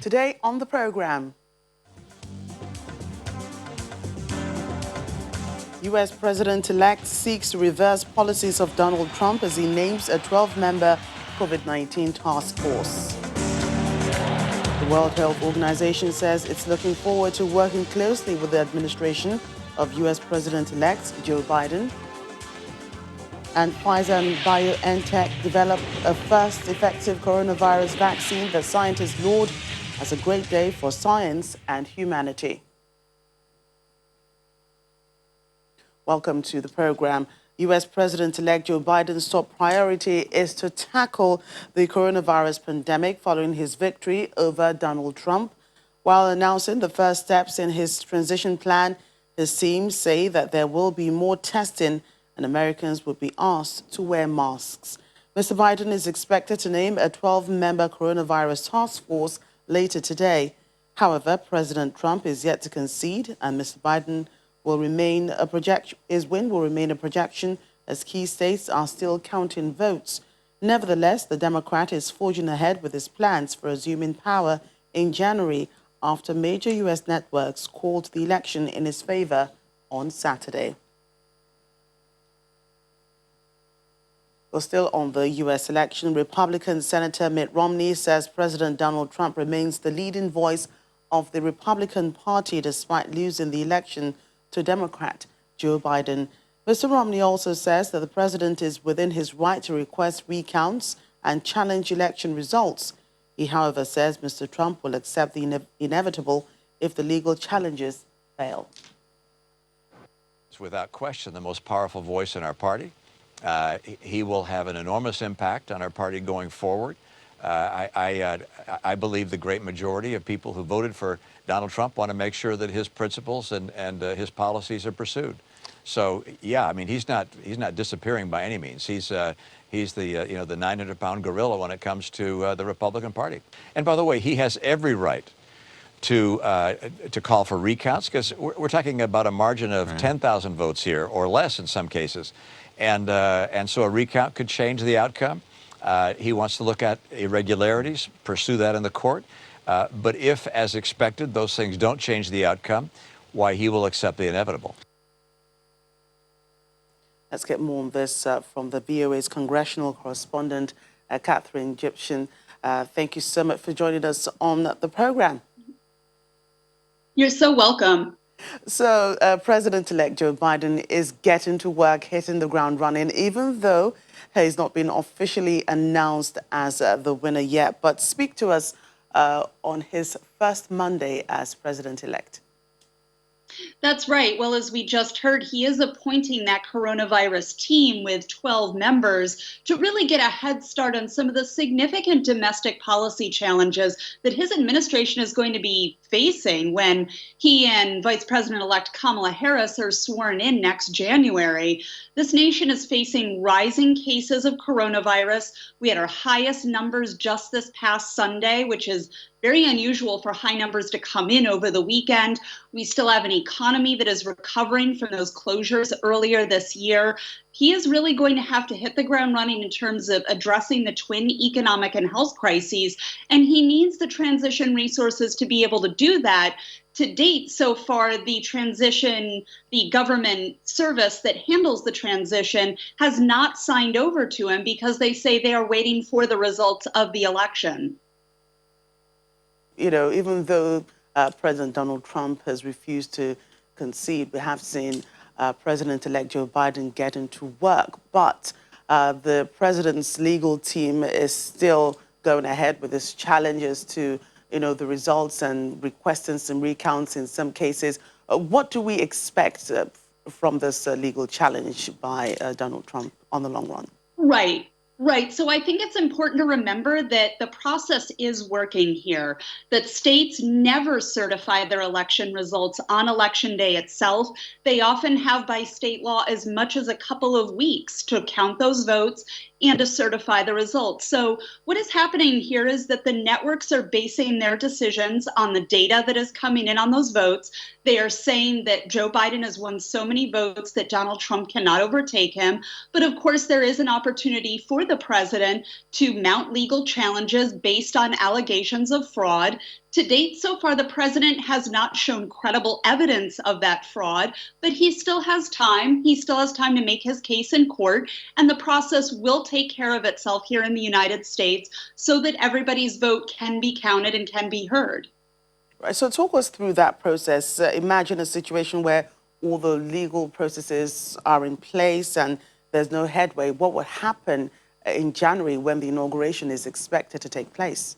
Today on the program, U.S. President-elect seeks to reverse policies of Donald Trump as he names a 12-member COVID-19 task force. The World Health Organization says it's looking forward to working closely with the administration of U.S. President-elect Joe Biden. And Pfizer and BioNTech developed a first effective coronavirus vaccine that scientists laud as a great day for science and humanity. Welcome to the program. U.S. President-elect Joe Biden's top priority is to tackle the coronavirus pandemic following his victory over Donald Trump. While announcing the first steps in his transition plan, his team say that there will be more testing and Americans will be asked to wear masks. Mr. Biden is expected to name a 12-member coronavirus task force later today. However, President Trump is yet to concede, and Mr. Biden will remain a projection. His win will remain a projection as key states are still counting votes. Nevertheless, the Democrat is forging ahead with his plans for resuming power in January after major U.S. networks called the election in his favor on Saturday. Well, still on the U.S. election, Republican Senator Mitt Romney says President Donald Trump remains the leading voice of the Republican Party despite losing the election to Democrat Joe Biden. Mr. Romney also says that the president is within his right to request recounts and challenge election results. He, however, says Mr. Trump will accept the inevitable if the legal challenges fail. It's without question the most powerful voice in our party. He will have an enormous impact on our party going forward. I believe the great majority of people who voted for Donald Trump want to make sure that his principles and his policies are pursued. So, yeah, I mean, he's not disappearing by any means. He's the 900-pound gorilla when it comes to the Republican Party. And by the way, he has every right to call for recounts, because we're talking about a margin of 10,000 votes here or less in some cases, and so a recount could change the outcome. He wants to look at irregularities, pursue that in the court. But if, as expected, those things don't change the outcome, why, he will accept the inevitable. Let's get more on this from the VOA's congressional correspondent, Catherine Egyptian. Thank you so much for joining us on the program. You're so welcome. So President-elect Joe Biden is getting to work, hitting the ground running, even though he's not been officially announced as the winner yet. But speak to us on his first Monday as president-elect. That's right. Well, as we just heard, he is appointing that coronavirus team with 12 members to really get a head start on some of the significant domestic policy challenges that his administration is going to be facing when he and Vice President-elect Kamala Harris are sworn in next January. This nation is facing rising cases of coronavirus. We had our highest numbers just this past Sunday, which is very unusual for high numbers to come in over the weekend. We still have an economy that is recovering from those closures earlier this year. He is really going to have to hit the ground running in terms of addressing the twin economic and health crises, and he needs the transition resources to be able to do that. To date, so far, the government service that handles the transition has not signed over to him because they say they are waiting for the results of the election. You know, even though President Donald Trump has refused to concede, we have seen President-elect Joe Biden getting to work. But the president's legal team is still going ahead with its challenges to, the results and requesting some recounts in some cases. What do we expect from this legal challenge by Donald Trump on the long run? Right. Right. So I think it's important to remember that the process is working here, that states never certify their election results on election day itself. They often have by state law as much as a couple of weeks to count those votes and to certify the results. So what is happening here is that the networks are basing their decisions on the data that is coming in on those votes. They are saying that Joe Biden has won so many votes that Donald Trump cannot overtake him. But of course, there is an opportunity for the president to mount legal challenges based on allegations of fraud. To date, so far, the president has not shown credible evidence of that fraud, but he still has time. He still has time to make his case in court, and the process will take care of itself here in the United States so that everybody's vote can be counted and can be heard. Right, so talk us through that process. Imagine a situation where all the legal processes are in place and there's no headway. What would happen in January when the inauguration is expected to take place?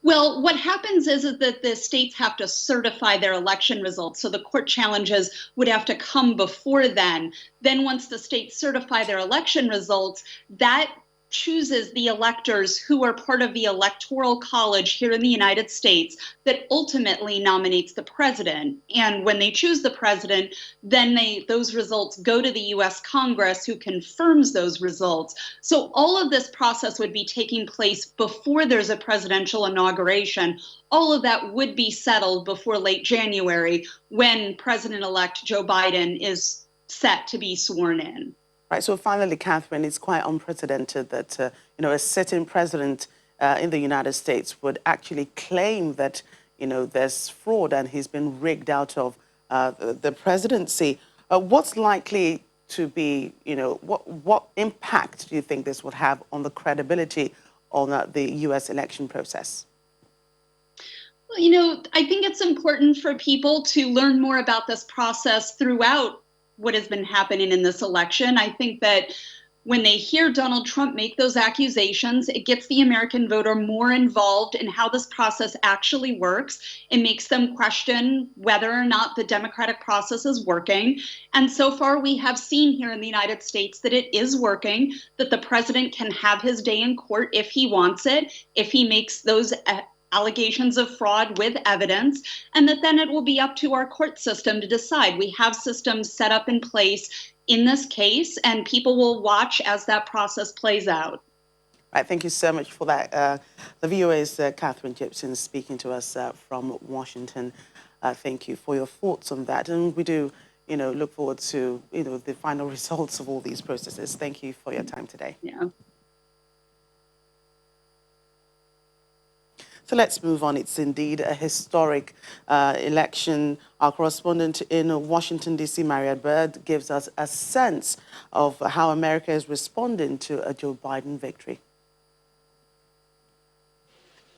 Well, what happens is that the states have to certify their election results. So the court challenges would have to come before then. Then once the states certify their election results, that chooses the electors who are part of the electoral college here in the United States that ultimately nominates the president. And when they choose the president, then those results go to the US Congress, who confirms those results. So all of this process would be taking place before there's a presidential inauguration. All of that would be settled before late January, when President-elect Joe Biden is set to be sworn in. Right. So finally, Catherine, it's quite unprecedented that a sitting president in the United States would actually claim that there's fraud and he's been rigged out of the presidency. What's likely to be what impact do you think this would have on the credibility on the U.S. election process? Well, I think it's important for people to learn more about this process throughout what has been happening in this election. I think that when they hear Donald Trump make those accusations, it gets the American voter more involved in how this process actually works. It makes them question whether or not the democratic process is working. And so far, we have seen here in the United States that it is working, that the president can have his day in court if he wants it, if he makes those allegations of fraud with evidence, and that then it will be up to our court system to decide. We have systems set up in place in this case, and people will watch as that process plays out. Right, thank you so much for that. The VOA's Catherine Gibson speaking to us from Washington. Thank you for your thoughts on that, and we do, look forward to, the final results of all these processes. Thank you for your time today. Yeah. So let's move on. It's indeed a historic election. Our correspondent in Washington, D.C., Maria Bird, gives us a sense of how America is responding to a Joe Biden victory.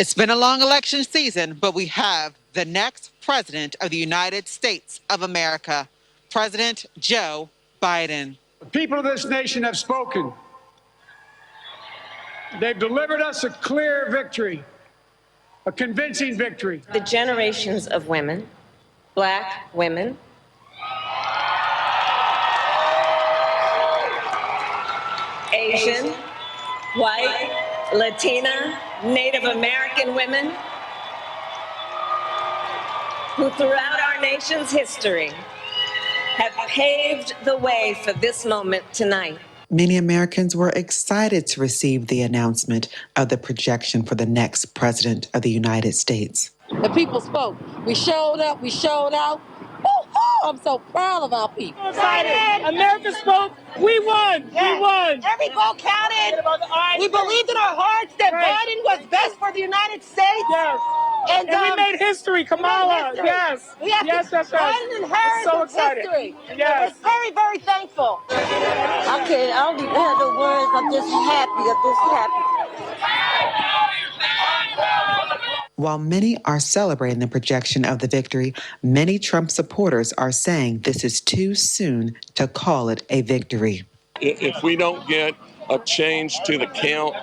It's been a long election season, but we have the next president of the United States of America, President Joe Biden. The people of this nation have spoken. They've delivered us a clear victory. A convincing victory. The generations of women, Black women, Asian, white, Latina, Native American women, who throughout our nation's history have paved the way for this moment tonight. Many Americans were excited to receive the announcement of the projection for the next president of the United States. The people spoke. We showed up. We showed out. Woo-hoo! I'm so proud of our people. Excited. America spoke. We won. Yes. We won. Every vote counted. We believed in our hearts that Biden was best for the United States. Yes. And we made history, Kamala. Yes. Yes, that's right. Biden and Harris so excited. History. Yes. We're very, very thankful. I don't even have the words. I'm just happy. While many are celebrating the projection of the victory, many Trump supporters are saying this is too soon to call it a victory. If we don't get a change to the count,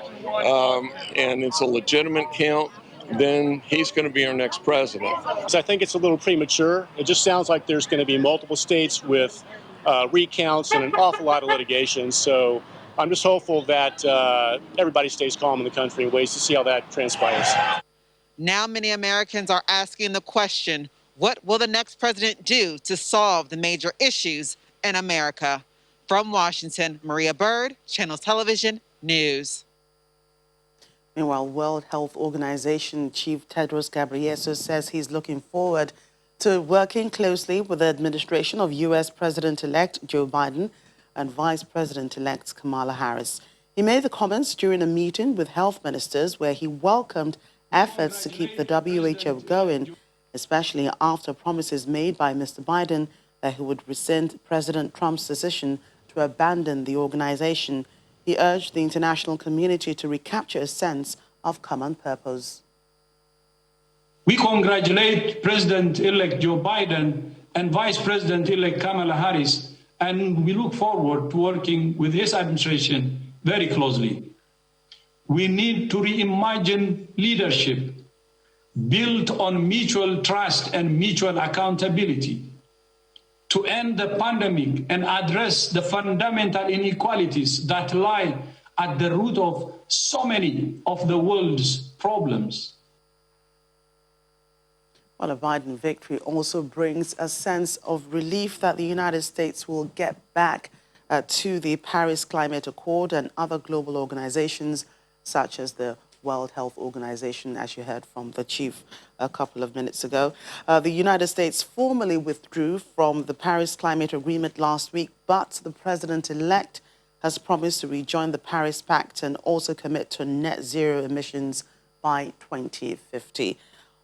and it's a legitimate count, then he's going to be our next president. So I think it's a little premature. It just sounds like there's going to be multiple states with recounts and an awful lot of litigation. So I'm just hopeful that everybody stays calm in the country and waits to see how that transpires. Now many Americans are asking the question, what will the next president do to solve the major issues in America? From Washington, Maria Bird, Channel Television News. Meanwhile, World Health Organization Chief Tedros Ghebreyesus says he's looking forward to working closely with the administration of U.S. President-elect Joe Biden and Vice President-elect Kamala Harris. He made the comments during a meeting with health ministers where he welcomed efforts to keep the WHO going, especially after promises made by Mr. Biden that he would rescind President Trump's decision to abandon the organization. He urged the international community to recapture a sense of common purpose. We congratulate President-elect Joe Biden and Vice President-elect Kamala Harris, and we look forward to working with his administration very closely. We need to reimagine leadership built on mutual trust and mutual accountability to end the pandemic and address the fundamental inequalities that lie at the root of so many of the world's problems. Well, a Biden victory also brings a sense of relief that the United States will get back to the Paris Climate Accord and other global organizations such as the World Health Organization, as you heard from the chief a couple of minutes ago. The United States formally withdrew from the Paris Climate Agreement last week, but the president-elect has promised to rejoin the Paris Pact and also commit to net zero emissions by 2050.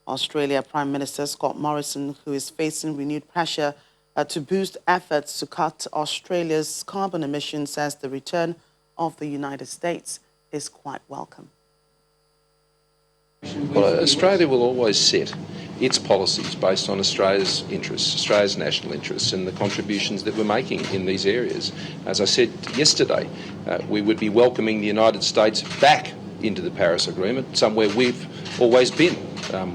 Australia Prime Minister Scott Morrison, who is facing renewed pressure to boost efforts to cut Australia's carbon emissions, says the return of the United States is quite welcome. Well, Australia will always set its policies based on Australia's interests, Australia's national interests, and the contributions that we're making in these areas. As I said yesterday, we would be welcoming the United States back into the Paris Agreement, somewhere we've always been.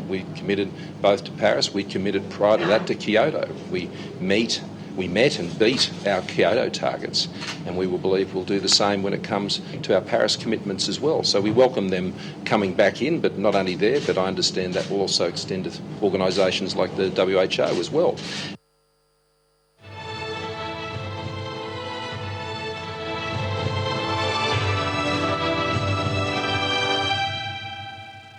We committed both to Paris, we committed prior to that to Kyoto. We met and beat our Kyoto targets, and we will believe we'll do the same when it comes to our Paris commitments as well. So we welcome them coming back in, but not only there, but I understand that will also extend to organisations like the WHO as well.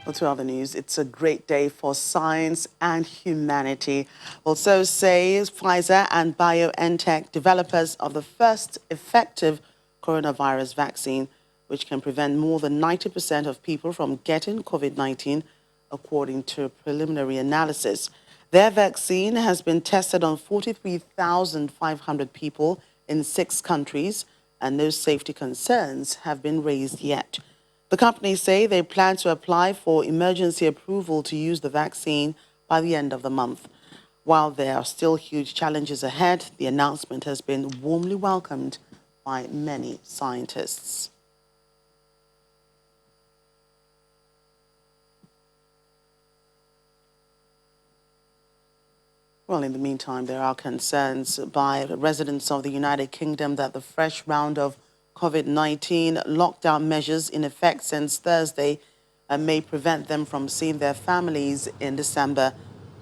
Well, to other news, it's a great day for science and humanity. Well, so say Pfizer and BioNTech, developers of the first effective coronavirus vaccine, which can prevent more than 90% of people from getting COVID-19, according to a preliminary analysis. Their vaccine has been tested on 43,500 people in 6 countries, and no safety concerns have been raised yet. The companies say they plan to apply for emergency approval to use the vaccine by the end of the month. While there are still huge challenges ahead, the announcement has been warmly welcomed by many scientists. Well, in the meantime, there are concerns by residents of the United Kingdom that the fresh round of COVID-19 lockdown measures in effect since Thursday may prevent them from seeing their families in December.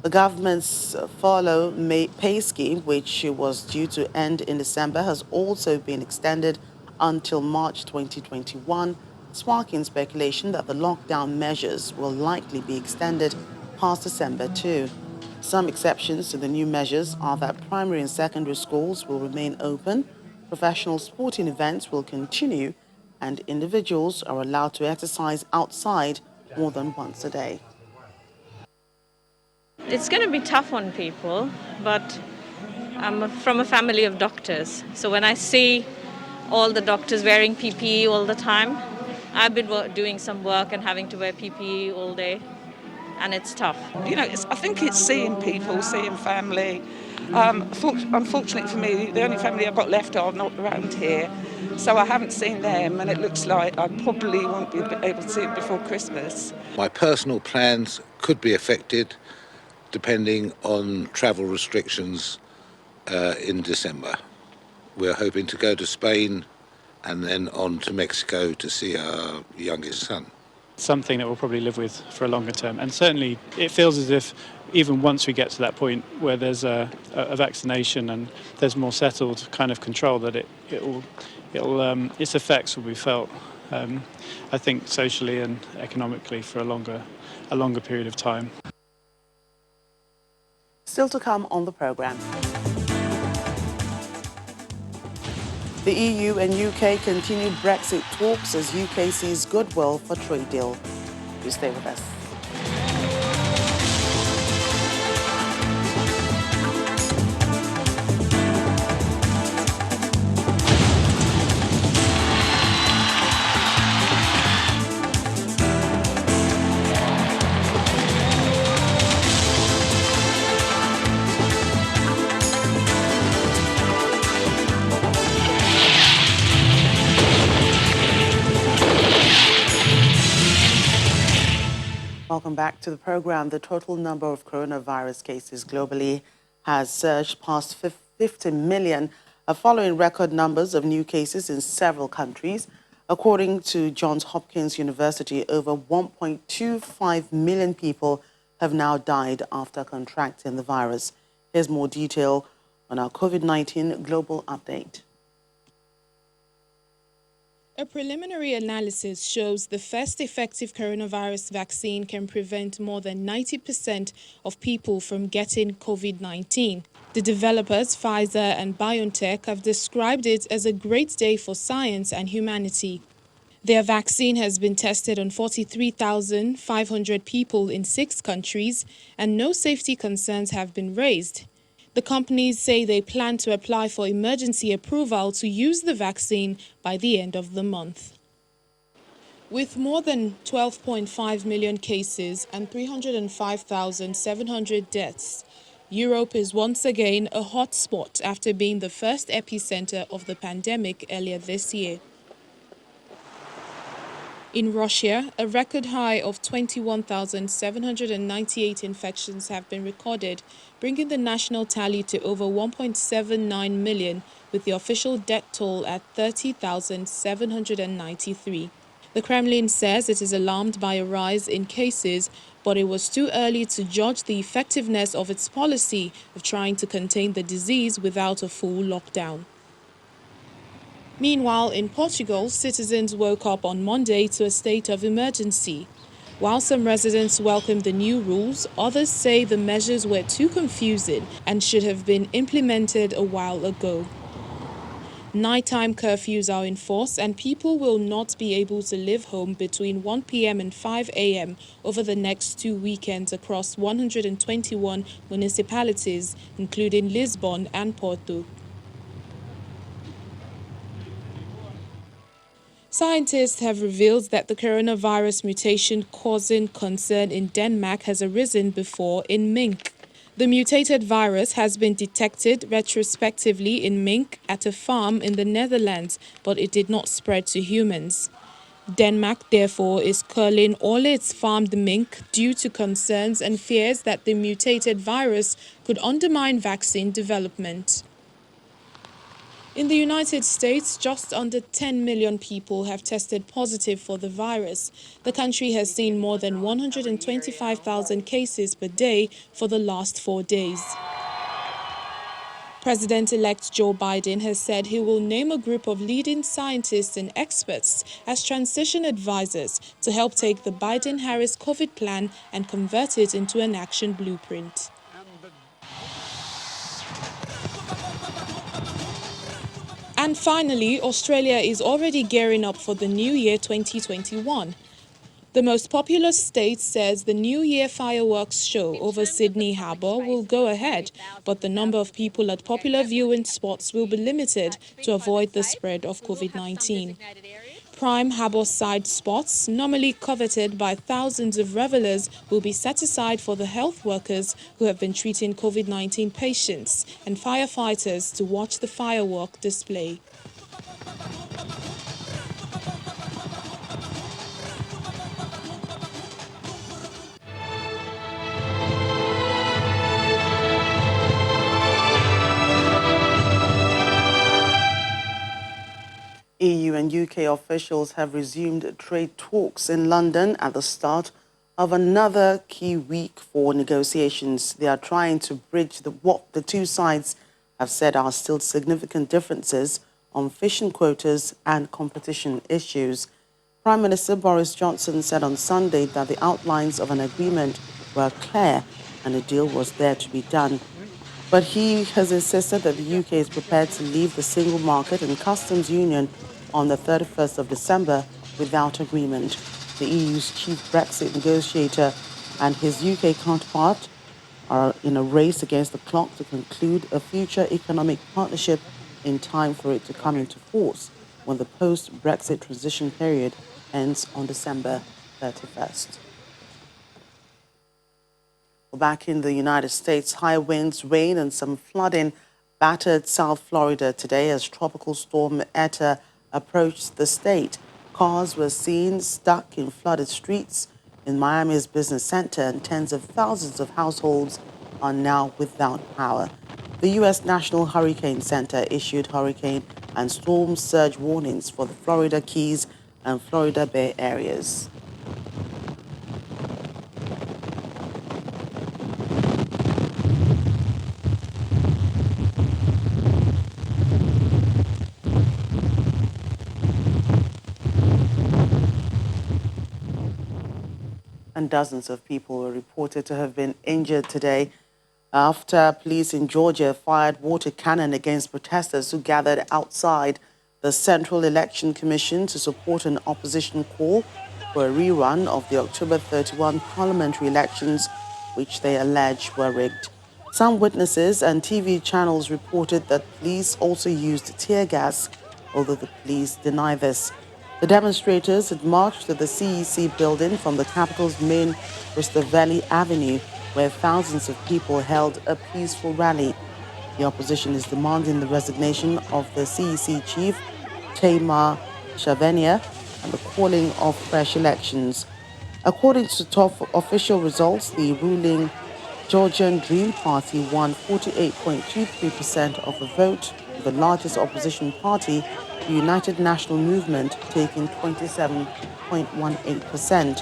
The government's furlough pay scheme, which was due to end in December, has also been extended until March 2021, sparking speculation that the lockdown measures will likely be extended past December too. Some exceptions to the new measures are that primary and secondary schools will remain open, professional sporting events will continue, and individuals are allowed to exercise outside more than once a day. It's going to be tough on people, but I'm from a family of doctors. So when I see all the doctors wearing PPE all the time, I've been doing some work and having to wear PPE all day, and it's tough. You know, I think it's seeing people, seeing family. Unfortunately for me, the only family I've got left are not around here, so I haven't seen them, and it looks like I probably won't be able to see them before Christmas. My personal plans could be affected depending on travel restrictions in December. We're hoping to go to Spain and then on to Mexico to see our youngest son. Something that we'll probably live with for a longer term, and certainly it feels as if even once we get to that point where there's a vaccination and there's more settled kind of control, that its effects will be felt, I think, socially and economically for a longer period of time. Still to come on the program. The EU and UK continue Brexit talks as UK sees goodwill for trade deal. You stay with us. Welcome back to the program. The total number of coronavirus cases globally has surged past 50 million, following record numbers of new cases in several countries. According to Johns Hopkins University, over 1.25 million people have now died after contracting the virus. Here's more detail on our COVID-19 global update. A preliminary analysis shows the first effective coronavirus vaccine can prevent more than 90% of people from getting COVID-19. The developers, Pfizer and BioNTech, have described it as a great day for science and humanity. Their vaccine has been tested on 43,500 people in 6 countries, and no safety concerns have been raised. The companies say they plan to apply for emergency approval to use the vaccine by the end of the month. With more than 12.5 million cases and 305,700 deaths, Europe is once again a hotspot after being the first epicenter of the pandemic earlier this year. In Russia, a record high of 21,798 infections have been recorded, bringing the national tally to over 1.79 million, with the official death toll at 30,793. The Kremlin says it is alarmed by a rise in cases, but it was too early to judge the effectiveness of its policy of trying to contain the disease without a full lockdown. Meanwhile, in Portugal, citizens woke up on Monday to a state of emergency. While some residents welcomed the new rules, others say the measures were too confusing and should have been implemented a while ago. Nighttime curfews are in force and people will not be able to leave home between 1 p.m. and 5 a.m. over the next 2 weekends across 121 municipalities, including Lisbon and Porto. Scientists have revealed that the coronavirus mutation causing concern in Denmark has arisen before in mink. The mutated virus has been detected retrospectively in mink at a farm in the Netherlands, but it did not spread to humans. Denmark, therefore, is culling all its farmed mink due to concerns and fears that the mutated virus could undermine vaccine development. In the United States, just under 10 million people have tested positive for the virus. The country has seen more than 125,000 cases per day for the last 4 days. President-elect Joe Biden has said he will name a group of leading scientists and experts as transition advisors to help take the Biden-Harris COVID plan and convert it into an action blueprint. And finally, Australia is already gearing up for the new year 2021. The most populous state says the New Year fireworks show over Sydney Harbour will go ahead, but the number of people at popular viewing spots will be limited to avoid the spread of COVID-19. Prime harbour-side spots, normally coveted by thousands of revelers, will be set aside for the health workers who have been treating COVID-19 patients and firefighters to watch the firework display. EU and UK officials have resumed trade talks in London at the start of another key week for negotiations. They are trying to bridge what the two sides have said are still significant differences on fishing quotas and competition issues. Prime Minister Boris Johnson said on Sunday that the outlines of an agreement were clear and a deal was there to be done. But he has insisted that the UK is prepared to leave the single market and customs union on the 31st of December without agreement. The EU's chief Brexit negotiator and his UK counterpart are in a race against the clock to conclude a future economic partnership in time for it to come into force when the post-Brexit transition period ends on December 31st. Back in the United States, high winds, rain, and some flooding battered South Florida today as Tropical Storm Eta approached the state. Cars were seen stuck in flooded streets in Miami's business center, and tens of thousands of households are now without power. The U.S. National Hurricane Center issued hurricane and storm surge warnings for the Florida Keys and Florida Bay areas. And dozens of people were reported to have been injured today after police in Georgia fired water cannon against protesters who gathered outside the Central Election Commission to support an opposition call for a rerun of the October 31 parliamentary elections, which they allege were rigged. Some witnesses and TV channels reported that police also used tear gas, although the police deny this. The demonstrators had marched to the CEC building from the capital's main Valley Avenue, where thousands of people held a peaceful rally. The opposition is demanding the resignation of the CEC chief, Tamar Shavenia, and the calling of fresh elections. According to top official results, the ruling Georgian Dream Party won 48.23% of the vote, with the largest opposition party, the United National Movement, taking 27.18%.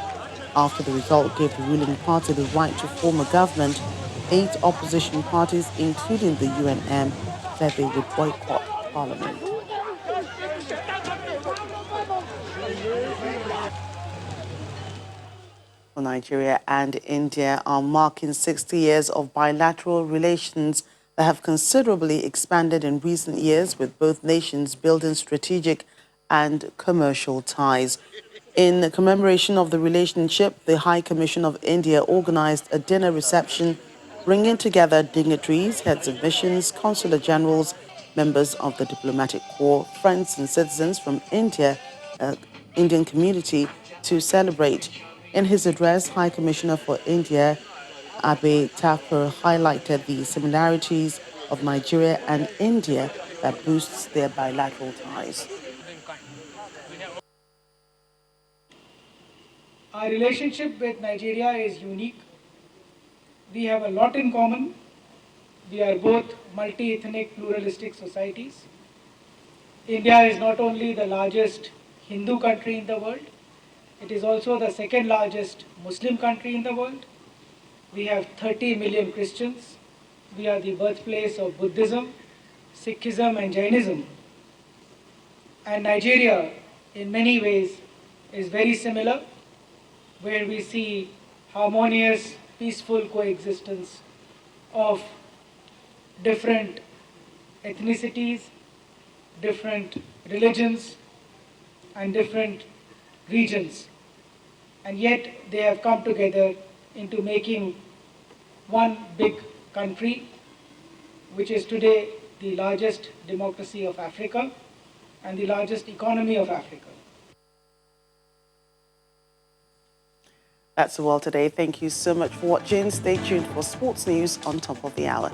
After the result gave the ruling party the right to form a government, 8 opposition parties, including the UNM, said they would boycott parliament. Nigeria and India are marking 60 years of bilateral relations that have considerably expanded in recent years, with both nations building strategic and commercial ties. In commemoration of the relationship, the High Commission of India organized a dinner reception bringing together dignitaries, heads of missions, consular generals, members of the diplomatic corps, friends and citizens from Indian community to celebrate. In his address, High Commissioner for India, Abe Thakur, highlighted the similarities of Nigeria and India that boosts their bilateral ties. Our relationship with Nigeria is unique. We have a lot in common. We are both multi-ethnic pluralistic societies. India is not only the largest Hindu country in the world, it is also the second largest Muslim country in the world. We have 30 million Christians. We are the birthplace of Buddhism, Sikhism and Jainism. And Nigeria, in many ways, is very similar, where we see harmonious, peaceful coexistence of different ethnicities, different religions, and different regions. And yet they have come together into making one big country, which is today the largest democracy of Africa and the largest economy of Africa. That's all today. Thank you so much for watching. Stay tuned for sports news on top of the hour.